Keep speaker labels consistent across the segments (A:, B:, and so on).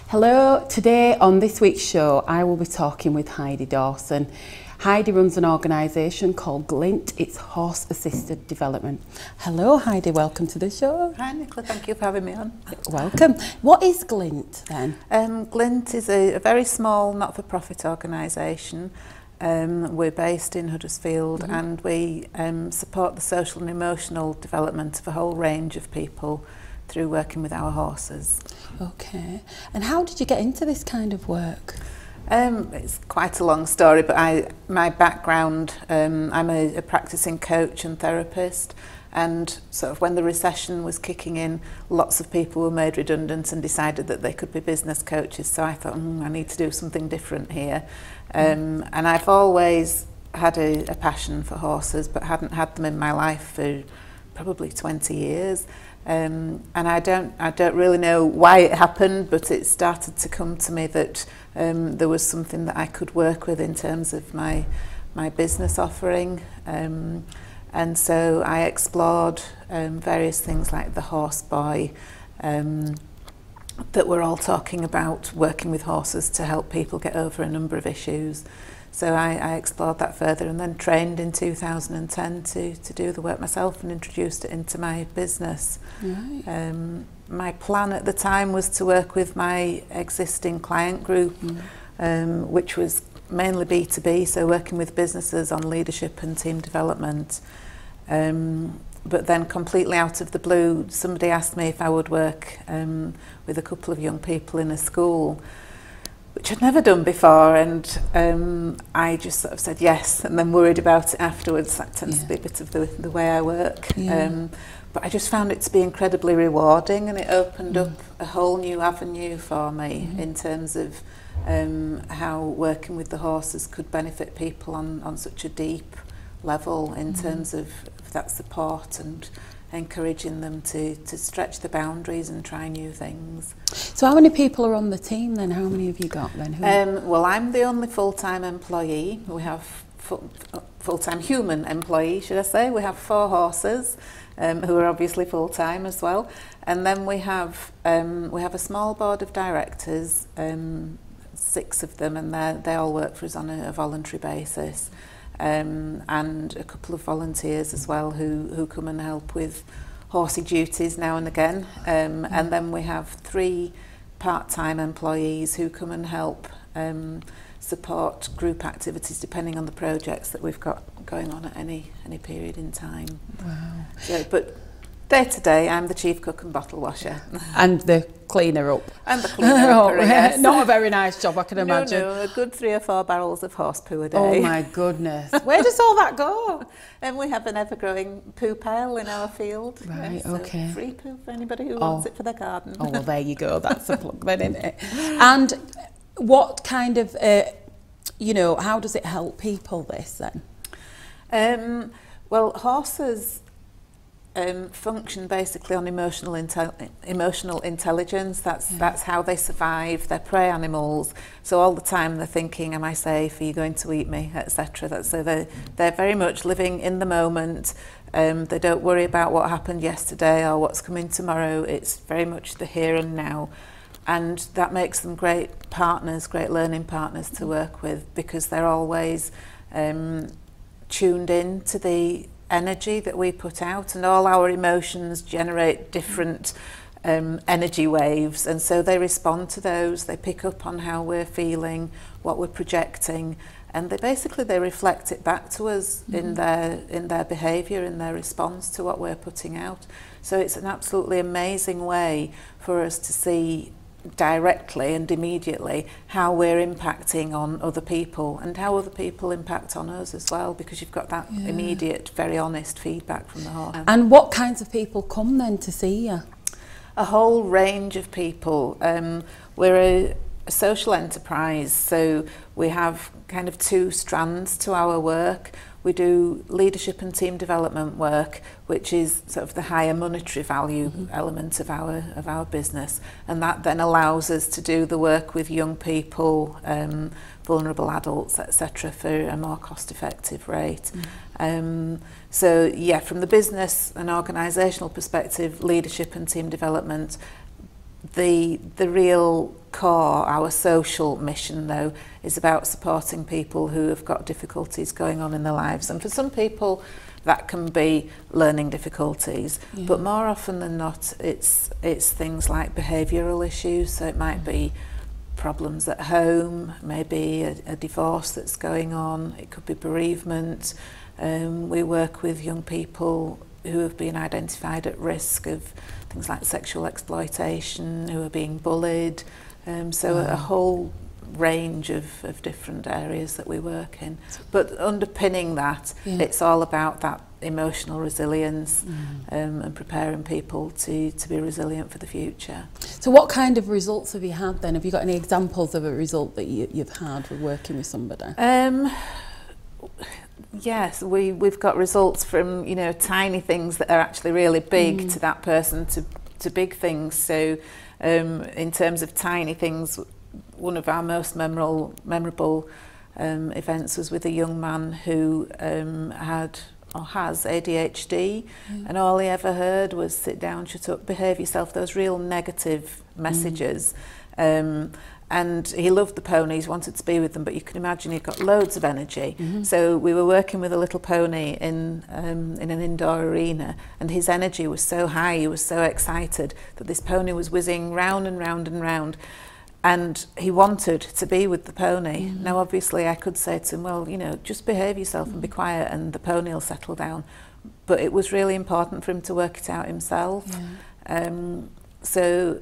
A: Hello, today on this week's show I will be talking with Heidi Dawson. Heidi runs an organisation called Glint, it's Horse Assisted Development. Hello Heidi, welcome to the show.
B: Hi Nicola, thank you for having me on.
A: Welcome. What is Glint then?
B: Glint is a very small not-for-profit organisation. We're based in Huddersfield and we support the social and emotional development of a whole range of people through working with our horses.
A: Okay, and how did you get into this kind of work?
B: It's quite a long story, but my background, I'm a practicing coach and therapist, and sort of when the recession was kicking in, lots of people were made redundant and decided that they could be business coaches, so I thought, I need to do something different here. And I've always had a passion for horses, but hadn't had them in my life for probably 20 years. And I don't really know why it happened, but it started to come to me that there was something that I could work with in terms of my business offering. And so I explored various things like the horse boy, that we're all talking about working with horses to help people get over a number of issues. So I explored that further and then trained in 2010 to do the work myself and introduced it into my business. Right. My plan at the time was to work with my existing client group, which was mainly B2B, so working with businesses on leadership and team development. But then completely out of the blue, somebody asked me if I would work with a couple of young people in a school, which I'd never done before, and I just sort of said yes and then worried about it afterwards. That tends to be a bit of the way I work. But I just found it to be incredibly rewarding, and it opened up a whole new avenue for me in terms of how working with the horses could benefit people on such a deep level in terms of that support and encouraging them to stretch the boundaries and try new things.
A: So how many people are on the team then? How many have you got then?
B: Well, I'm the only full-time employee. We have full-time human employee, should I say. We have 4 horses who are obviously full-time as well. And then we have a small board of directors, 6 of them, and they all work for us on a voluntary basis. And a couple of volunteers as well who come and help with horsey duties now and again. And then we have 3 part-time employees who come and help support group activities depending on the projects that we've got going on at any period in time.
A: Wow.
B: So, but day to day, I'm the chief cook and bottle washer.
A: And the cleaner up.
B: And the cleaner up, yes.
A: Not a very nice job, I can imagine.
B: No, a good 3 or 4 barrels of horse poo a day.
A: Oh my goodness. Where does all that go?
B: And we have an ever-growing poo pile in our field.
A: Right,
B: so
A: okay.
B: Free poo for anybody who wants it for their garden.
A: Oh, well, there you go. That's a plug then, isn't it? And what kind of, how does it help people, this then?
B: Well, horses function basically on emotional intelligence. That's how they survive. They're prey animals, so all the time they're thinking, am I safe, are you going to eat me, etc. So they're very much living in the moment. They don't worry about what happened yesterday or what's coming tomorrow. It's very much the here and now, and that makes them great partners, great learning partners to work with, because they're always tuned in to the energy that we put out, and all our emotions generate different energy waves, and so they respond to those. They pick up on how we're feeling, what we're projecting, and they reflect it back to us in their behaviour, in their response to what we're putting out. So it's an absolutely amazing way for us to see directly and immediately how we're impacting on other people and how other people impact on us as well, because you've got that immediate, very honest feedback from the horse.
A: And what kinds of people come then to see you?
B: A whole range of people. We're a social enterprise, so we have kind of 2 strands to our work. We do leadership and team development work, which is sort of the higher monetary value element of our business, and that then allows us to do the work with young people, vulnerable adults, etc., for a more cost-effective rate. So yeah, from the business and organisational perspective, leadership and team development, the real core, our social mission though, is about supporting people who have got difficulties going on in their lives. And for some people that can be learning difficulties, but more often than not it's things like behavioural issues. So it might be problems at home, maybe a divorce that's going on, it could be bereavement. We work with young people who have been identified at risk of things like sexual exploitation, who are being bullied. So a whole range of different areas that we work in. But underpinning that, it's all about that emotional resilience and preparing people to be resilient for the future.
A: So what kind of results have you had then? Have you got any examples of a result that you've had with working with somebody?
B: Yes, we've got results from, you know, tiny things that are actually really big to that person to big things. So in terms of tiny things, one of our most memorable events was with a young man who had or has ADHD, and all he ever heard was sit down, shut up, behave yourself, those real negative messages. And he loved the ponies, wanted to be with them, but you can imagine he'd got loads of energy. So we were working with a little pony in an indoor arena, and his energy was so high, he was so excited that this pony was whizzing round and round and round. And he wanted to be with the pony. Now obviously I could say to him, well, you know, just behave yourself and be quiet and the pony will settle down. But it was really important for him to work it out himself. So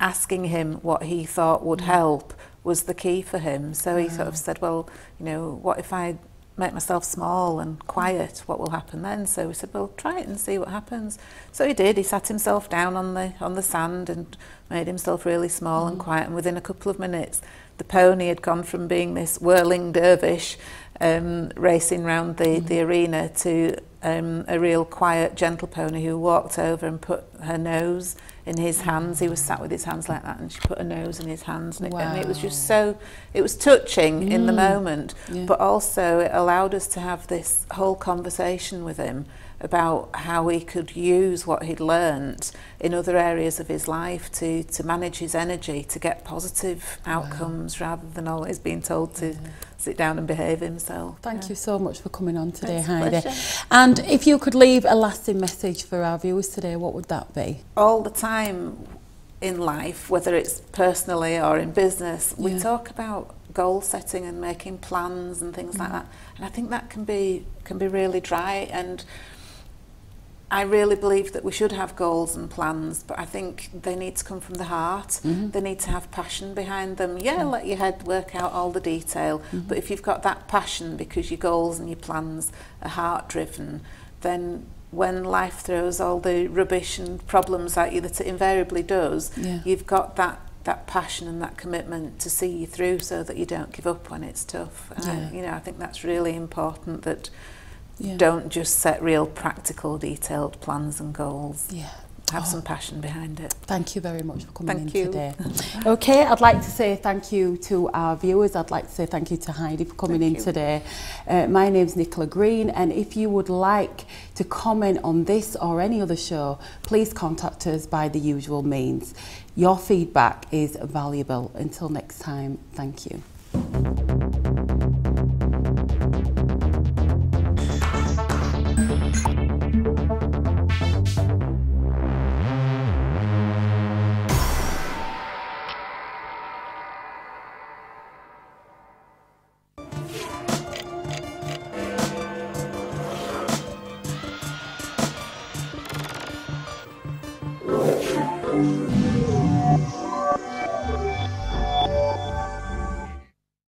B: asking him what he thought would help was the key for him. So he sort of said, well, you know, what if I make myself small and quiet, what will happen then? So we said, well, try it and see what happens. So he did. He sat himself down on the sand and made himself really small and quiet, and within a couple of minutes the pony had gone from being this whirling dervish racing round the arena to a real quiet, gentle pony who walked over and put her nose in his hands. He was sat with his hands like that, and she put her nose in his hands, and, and it was just so, it was touching in the moment, but also it allowed us to have this whole conversation with him about how he could use what he'd learnt in other areas of his life to manage his energy, to get positive outcomes rather than always being told to sit down and behave himself.
A: Thank you so much for coming on today,
B: It's a
A: Heidi.
B: pleasure.
A: And if you could leave a lasting message for our viewers today, what would that be?
B: All the time in life, whether it's personally or in business, we talk about goal setting and making plans and things like that, and I think that can be really dry, and I really believe that we should have goals and plans, but I think they need to come from the heart. They need to have passion behind them. Let your head work out all the detail, but if you've got that passion because your goals and your plans are heart driven, then when life throws all the rubbish and problems at you that it invariably does, you've got that passion and that commitment to see you through so that you don't give up when it's tough. And you know, I think that's really important, that don't just set real practical, detailed plans and goals. Have some passion behind it.
A: Thank you very much for coming in
B: you.
A: today. Okay, I'd like to say thank you to our viewers. I'd like to say thank you to Heidi for coming in today. My name's Nicola Green, and if you would like to comment on this or any other show, please contact us by the usual means. Your feedback is valuable. Until next time, thank you.
C: Thank you.